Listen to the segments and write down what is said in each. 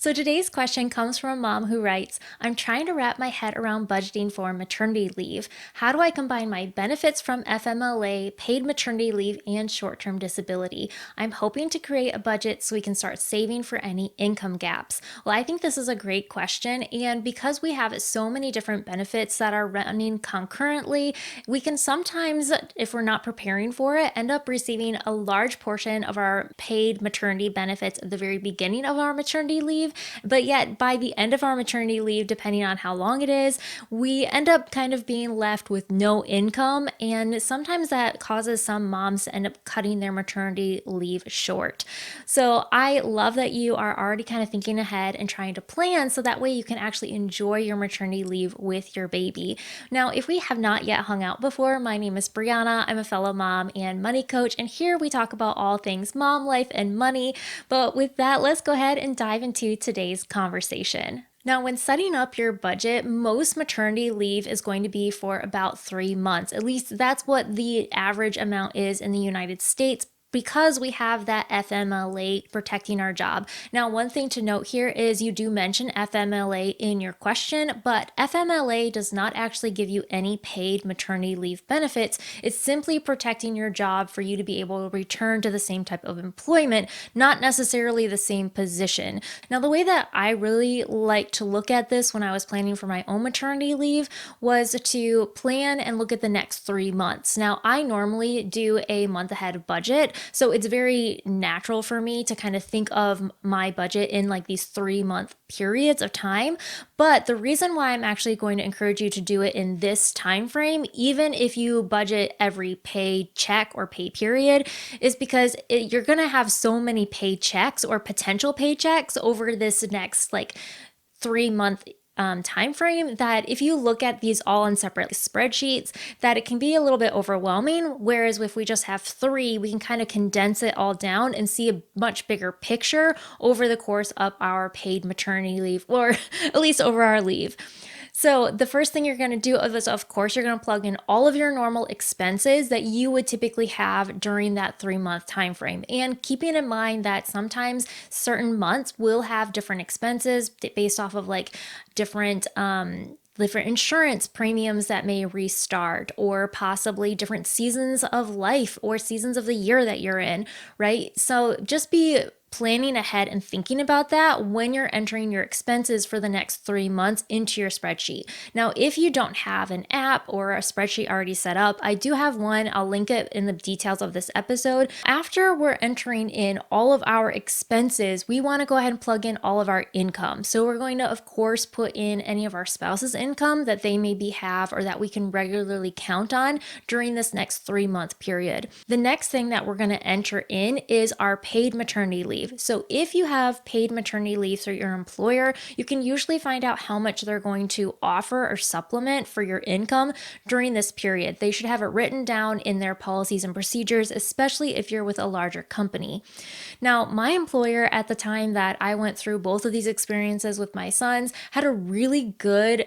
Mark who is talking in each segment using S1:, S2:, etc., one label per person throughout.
S1: So today's question comes from a mom who writes, I'm trying to wrap my head around budgeting for maternity leave. How do I combine my benefits from FMLA, paid maternity leave, and short-term disability? I'm hoping to create a budget so we can start saving for any income gaps. Well, I think this is a great question. And because we have so many different benefits that are running concurrently, we can sometimes, if we're not preparing for it, end up receiving a large portion of our paid maternity benefits at the very beginning of our maternity leave. But yet, by the end of our maternity leave, depending on how long it is, we end up kind of being left with no income. And sometimes that causes some moms to end up cutting their maternity leave short. So I love that you are already kind of thinking ahead and trying to plan so that way you can actually enjoy your maternity leave with your baby. Now, if we have not yet hung out before, my name is Brianna. I'm a fellow mom and money coach, and here we talk about all things mom life and money. But with that, let's go ahead and dive into today's conversation. Now, when setting up your budget, most maternity leave is going to be for about 3 months. At least that's what the average amount is in the United States, because we have that FMLA protecting our job. Now, one thing to note here is you do mention FMLA in your question, but FMLA does not actually give you any paid maternity leave benefits. It's simply protecting your job for you to be able to return to the same type of employment, not necessarily the same position. Now, the way that I really like to look at this when I was planning for my own maternity leave was to plan and look at the next 3 months. Now, I normally do a month ahead budget. So it's very natural for me to kind of think of my budget in like these 3-month periods of time. But the reason why I'm actually going to encourage you to do it in this time frame, even if you budget every pay check or pay period, is because you're going to have so many paychecks or potential paychecks over this next like 3-month time frame that if you look at these all in separate spreadsheets, that it can be a little bit overwhelming. Whereas if we just have 3, we can kind of condense it all down and see a much bigger picture over the course of our paid maternity leave, or at least over our leave. So the first thing you're going to do is, of course, you're going to plug in all of your normal expenses that you would typically have during that 3-month time frame. And keeping in mind that sometimes certain months will have different expenses based off of like different insurance premiums that may restart, or possibly different seasons of life or seasons of the year that you're in, right? So just be planning ahead and thinking about that when you're entering your expenses for the next 3 months into your spreadsheet. Now, if you don't have an app or a spreadsheet already set up, I do have one. I'll link it in the details of this episode. After we're entering in all of our expenses, we want to go ahead and plug in all of our income. So we're going to, of course, put in any of our spouse's income that they maybe have or that we can regularly count on during this next 3-month period. The next thing that we're going to enter in is our paid maternity leave. So if you have paid maternity leave through your employer, you can usually find out how much they're going to offer or supplement for your income during this period. They should have it written down in their policies and procedures, especially if you're with a larger company. Now, my employer at the time that I went through both of these experiences with my sons had a really good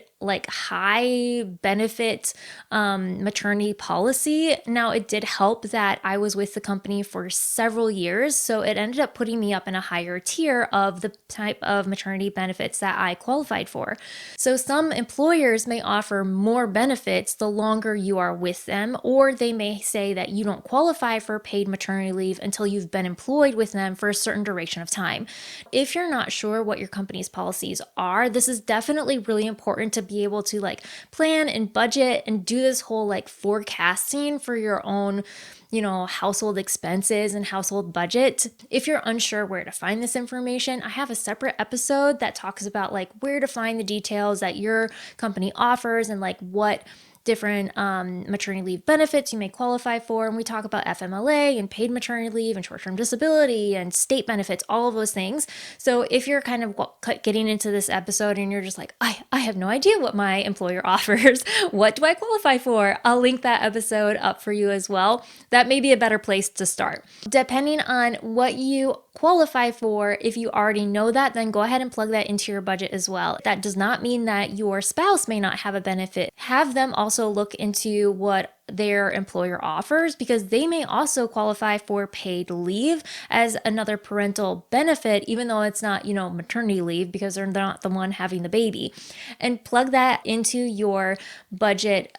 S1: high benefit maternity policy. Now, it did help that I was with the company for several years, so it ended up putting me up in a higher tier of the type of maternity benefits that I qualified for. So some employers may offer more benefits the longer you are with them, or they may say that you don't qualify for paid maternity leave until you've been employed with them for a certain duration of time. If you're not sure what your company's policies are, this is definitely really important to be able to plan and budget and do this whole forecasting for your own household expenses and household budget. If you're unsure where to find this information, I have a separate episode that talks about where to find the details that your company offers and what different maternity leave benefits you may qualify for. And we talk about FMLA and paid maternity leave and short-term disability and state benefits, all of those things. So if you're kind of getting into this episode and you're just I have no idea what my employer offers, what do I qualify for? I'll link that episode up for you as well. That may be a better place to start. Depending on what you qualify for, if you already know that, then go ahead and plug that into your budget as well. That does not mean that your spouse may not have a benefit. Have them also look into what their employer offers, because they may also qualify for paid leave as another parental benefit, even though it's not, maternity leave, because they're not the one having the baby. And plug that into your budget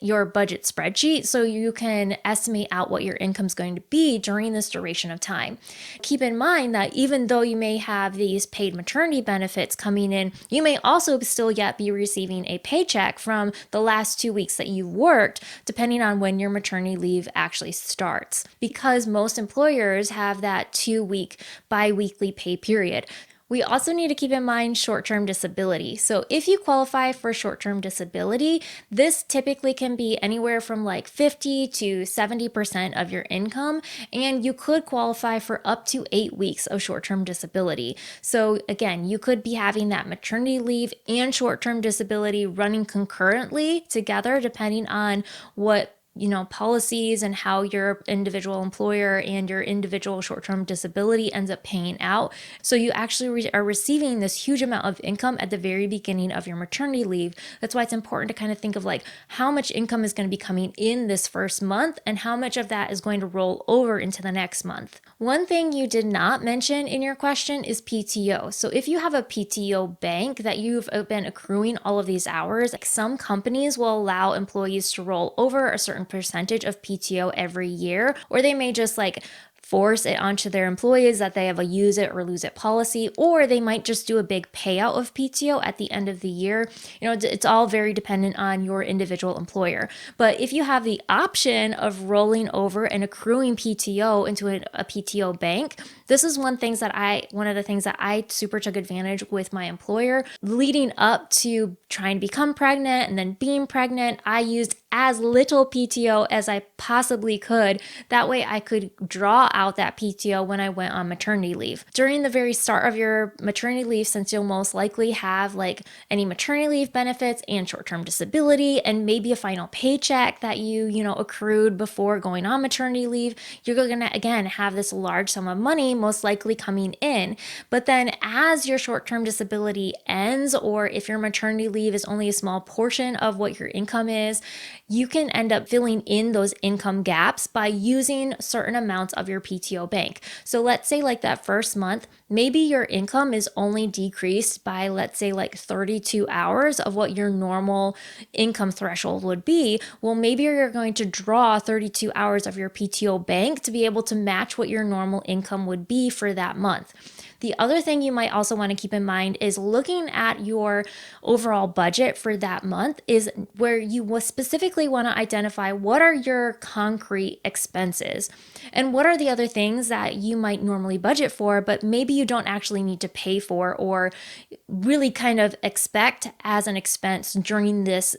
S1: spreadsheet so you can estimate out what your income is going to be during this duration of time. Keep in mind that even though you may have these paid maternity benefits coming in, you may also still yet be receiving a paycheck from the last 2 weeks that you worked, depending on when your maternity leave actually starts, because most employers have that 2-week bi-weekly pay period. We also need to keep in mind short-term disability. So if you qualify for short-term disability, this typically can be anywhere from like 50 to 70% of your income, and you could qualify for up to 8 weeks of short-term disability. So again, you could be having that maternity leave and short-term disability running concurrently together, depending on what policies and how your individual employer and your individual short-term disability ends up paying out. So you actually are receiving this huge amount of income at the very beginning of your maternity leave. That's why it's important to kind of think of like how much income is going to be coming in this first month and how much of that is going to roll over into the next month. One thing you did not mention in your question is PTO. So if you have a PTO bank that you've been accruing all of these hours, like some companies will allow employees to roll over a certain percentage of PTO every year, or they may just force it onto their employees that they have a use it or lose it policy, or they might just do a big payout of PTO at the end of the year. It's all very dependent on your individual employer. But if you have the option of rolling over and accruing PTO into a PTO bank, this is one of the things that I super took advantage with my employer. Leading up to trying to become pregnant and then being pregnant, I used as little PTO as I possibly could. That way I could draw out that PTO when I went on maternity leave. During the very start of your maternity leave, since you'll most likely have any maternity leave benefits and short-term disability and maybe a final paycheck that you accrued before going on maternity leave, you're going to again have this large sum of money most likely coming in. But then as your short-term disability ends, or if your maternity leave is only a small portion of what your income is, you can end up filling in those income gaps by using certain amounts of your PTO bank. So let's say that first month, maybe your income is only decreased by, let's say 32 hours of what your normal income threshold would be. Well, maybe you're going to draw 32 hours of your PTO bank to be able to match what your normal income would be for that month. The other thing you might also want to keep in mind is looking at your overall budget for that month, is where you will specifically want to identify what are your concrete expenses and what are the other things that you might normally budget for, but maybe you don't actually need to pay for or really kind of expect as an expense during this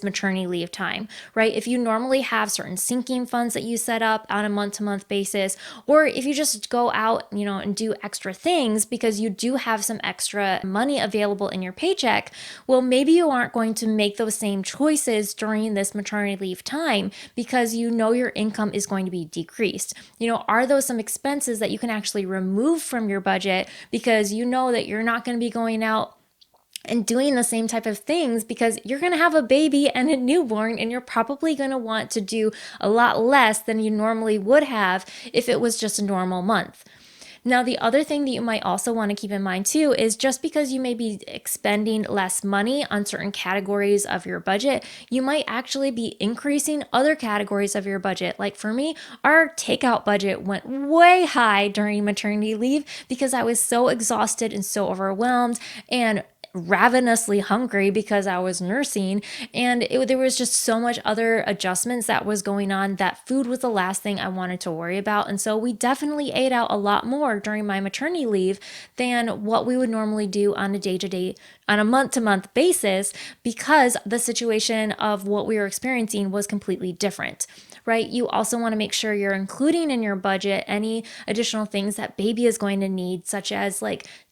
S1: maternity leave time, right? If you normally have certain sinking funds that you set up on a month-to-month basis, or if you just go out, and do extra things because you do have some extra money available in your paycheck, well, maybe you aren't going to make those same choices during this maternity leave time because your income is going to be decreased. Are those some expenses that you can actually remove from your budget because that you're not going to be going out and doing the same type of things because you're going to have a baby and a newborn, and you're probably going to want to do a lot less than you normally would have if it was just a normal month. Now, the other thing that you might also want to keep in mind too is just because you may be expending less money on certain categories of your budget, you might actually be increasing other categories of your budget. Like for me, our takeout budget went way high during maternity leave because I was so exhausted and so overwhelmed and ravenously hungry because I was nursing, and there was just so much other adjustments that was going on that food was the last thing I wanted to worry about. And so we definitely ate out a lot more during my maternity leave than what we would normally do on a day-to-day, on a month-to-month basis, because the situation of what we were experiencing was completely different. Right? You also want to make sure you're including in your budget any additional things that baby is going to need, such as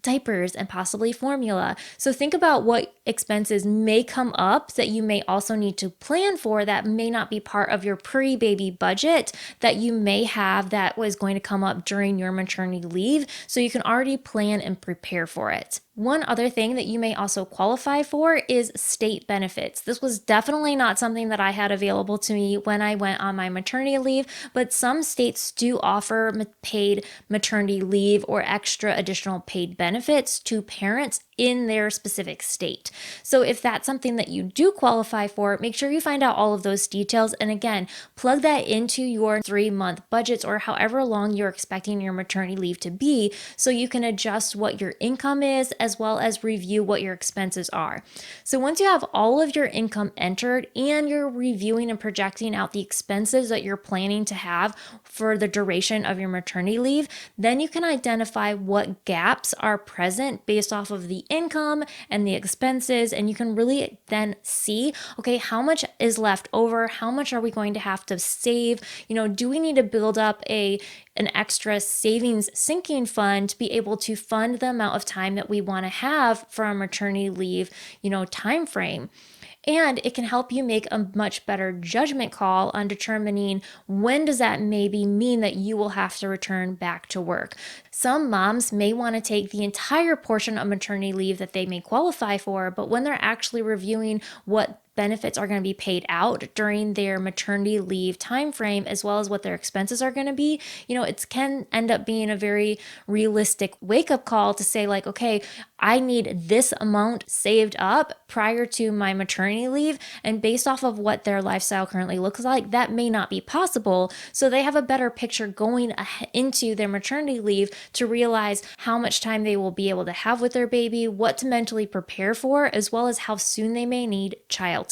S1: diapers and possibly formula. So think about what expenses may come up that you may also need to plan for that may not be part of your pre-baby budget that you may have that was going to come up during your maternity leave, so you can already plan and prepare for it. One other thing that you may also qualify for is state benefits. This was definitely not something that I had available to me when I went on my maternity leave, but some states do offer paid maternity leave or extra additional paid benefits to parents in their specific state. So if that's something that you do qualify for, make sure you find out all of those details. And again, plug that into your 3-month budgets or however long you're expecting your maternity leave to be, so you can adjust what your income is as well as review what your expenses are. So once you have all of your income entered and you're reviewing and projecting out the expenses that you're planning to have for the duration of your maternity leave, then you can identify what gaps are present based off of the income and the expenses, and you can really then see, okay, how much is left over? How much are we going to have to save? Do we need to build up an extra savings sinking fund to be able to fund the amount of time that we want to have for our maternity leave, time frame? And it can help you make a much better judgment call on determining when does that maybe mean that you will have to return back to work. Some moms may want to take the entire portion of maternity leave that they may qualify for, but when they're actually reviewing what benefits are going to be paid out during their maternity leave timeframe, as well as what their expenses are going to be, it can end up being a very realistic wake-up call to say like, okay, I need this amount saved up prior to my maternity leave, and based off of what their lifestyle currently looks like, that may not be possible. So they have a better picture going into their maternity leave to realize how much time they will be able to have with their baby, what to mentally prepare for, as well as how soon they may need childcare.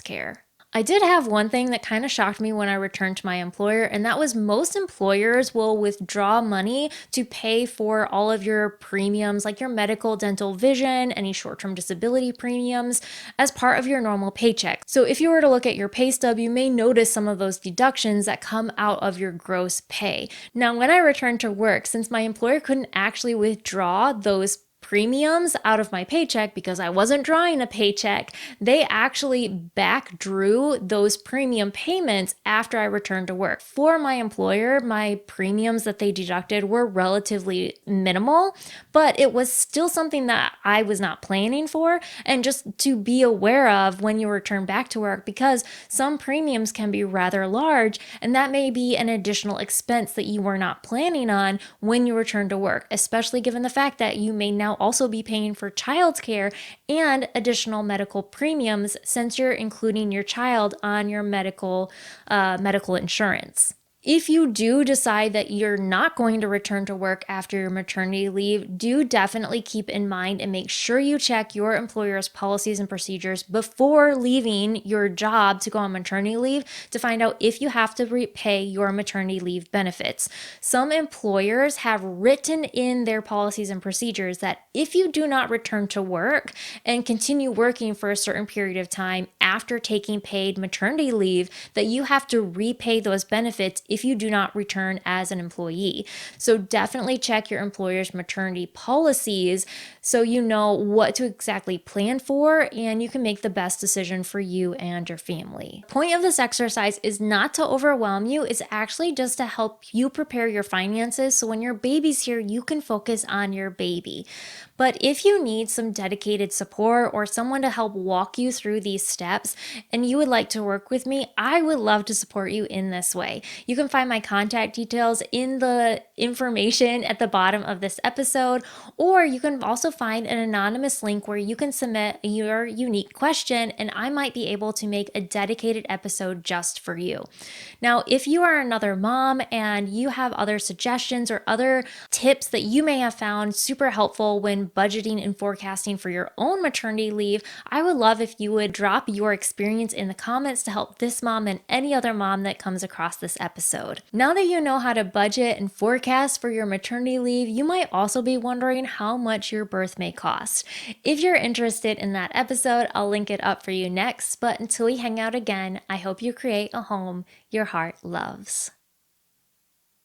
S1: I did have one thing that kind of shocked me when I returned to my employer, and that was most employers will withdraw money to pay for all of your premiums, like your medical, dental, vision, any short-term disability premiums, as part of your normal paycheck. So if you were to look at your pay stub, you may notice some of those deductions that come out of your gross pay. Now, when I returned to work, since my employer couldn't actually withdraw those premiums out of my paycheck because I wasn't drawing a paycheck, they actually back drew those premium payments after I returned to work. For my employer, my premiums that they deducted were relatively minimal, but it was still something that I was not planning for, and just to be aware of when you return back to work, because some premiums can be rather large, and that may be an additional expense that you were not planning on when you return to work, especially given the fact that you may now also be paying for childcare and additional medical premiums since you're including your child on your medical insurance. If you do decide that you're not going to return to work after your maternity leave, do definitely keep in mind and make sure you check your employer's policies and procedures before leaving your job to go on maternity leave to find out if you have to repay your maternity leave benefits. Some employers have written in their policies and procedures that if you do not return to work and continue working for a certain period of time after taking paid maternity leave, that you have to repay those benefits if you do not return as an employee. So definitely check your employer's maternity policies so you know what to exactly plan for and you can make the best decision for you and your family. The point of this exercise is not to overwhelm you, it's actually just to help you prepare your finances so when your baby's here, you can focus on your baby. But if you need some dedicated support or someone to help walk you through these steps and you would like to work with me, I would love to support you in this way. You can find my contact details in the information at the bottom of this episode, or you can also find an anonymous link where you can submit your unique question and I might be able to make a dedicated episode just for you. Now, if you are another mom and you have other suggestions or other tips that you may have found super helpful when budgeting and forecasting for your own maternity leave, I would love if you would drop your experience in the comments to help this mom and any other mom that comes across this episode. Now that you know how to budget and forecast for your maternity leave, you might also be wondering how much your birth may cost. If you're interested in that episode, I'll link it up for you next, but until we hang out again, I hope you create a home your heart loves.